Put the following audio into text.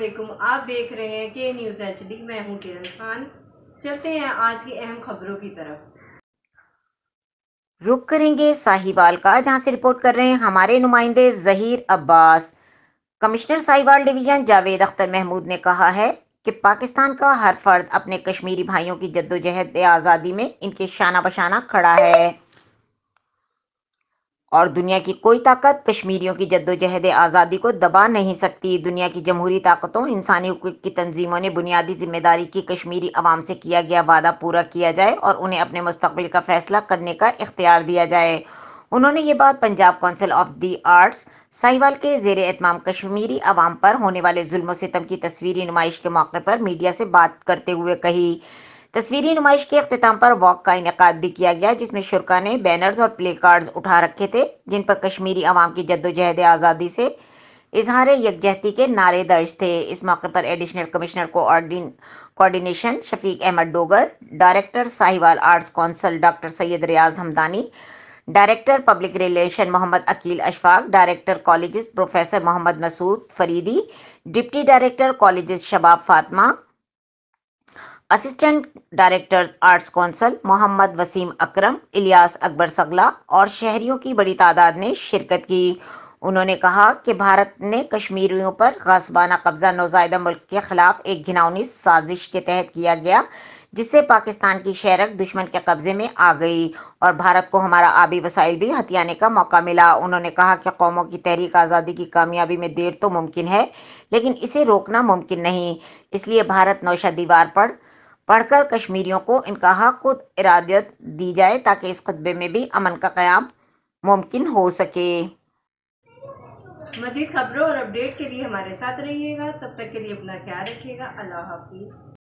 علیکم، آپ دیکھ رہے ہیں کے نیوز ایچ ڈی۔ میں ہوں کرن خان۔ چلتے ہیں آج کی اہم خبروں کی طرف۔ رخ کریں گے ساہیوال کا، جہاں سے رپورٹ کر رہے ہیں ہمارے نمائندے ظہیر عباس۔ کمشنر ساہیوال ڈویژن جاوید اختر محمود نے کہا ہے کہ پاکستان کا ہر فرد اپنے کشمیری بھائیوں کی جدوجہد آزادی میں ان کے شانہ بشانہ کھڑا ہے اور دنیا کی کوئی طاقت کشمیریوں کی جدوجہد آزادی کو دبا نہیں سکتی۔ دنیا کی جمہوری طاقتوں، انسانی حقوق کی تنظیموں نے بنیادی ذمہ داری کی کشمیری عوام سے کیا گیا وعدہ پورا کیا جائے اور انہیں اپنے مستقبل کا فیصلہ کرنے کا اختیار دیا جائے۔ انہوں نے یہ بات Punjab council of the arts Sahiwal کے زیر اہتمام کشمیری عوام پر ہونے والے ظلم و ستم کی تصویری نمائش کے موقع پر میڈیا سے بات کرتے ہوئے کہی۔ تصویری نمائش کے اختتام پر واک کا انعقاد بھی کیا گیا، جس میں شرکاء نے بینرز اور پلے کارڈز اٹھا رکھے تھے جن پر کشمیری عوام کی جدوجہد آزادی سے اظہار یکجہتی کے نعرے درج تھے۔ اس موقع پر additional commissioner coordination Shafiq Ahmed Dogar, director Sahiwal arts council doctor Syed Riaz Hamdani, director public relation Muhammad Aqeel Ashfaq, director colleges professor Muhammad Masood Faridi, deputy director colleges Shabab Fatima, assistant director arts council Muhammad Waseem Akram, Ilyas Akbar Sagla اور شہریوں کی بڑی تعداد نے شرکت کی۔ انہوں نے کہا کہ بھارت نے کشمیریوں پر غصبانہ قبضہ نوزائیدہ ملک کے خلاف ایک گھناؤنی سازش کے تحت کیا گیا، جس سے پاکستان کی شہرک دشمن کے قبضے میں آ گئی اور بھارت کو ہمارا آبی وسائل بھی ہتھیانے کا موقع ملا۔ انہوں نے کہا کہ قوموں کی تحریک آزادی کی کامیابی میں دیر تو ممکن ہے، لیکن اسے روکنا ممکن نہیں۔ اس لیے بھارت نوشہ دیوار پڑھ کر کشمیریوں کو ان کا حق خود ارادیت دی جائے تاکہ اس خطے میں بھی امن کا قیام ممکن ہو سکے۔ مزید خبروں اور اپڈیٹ کے لیے ہمارے ساتھ رہیے گا۔ تب تک کے لیے اپنا خیال رکھیے گا۔ اللہ حافظ۔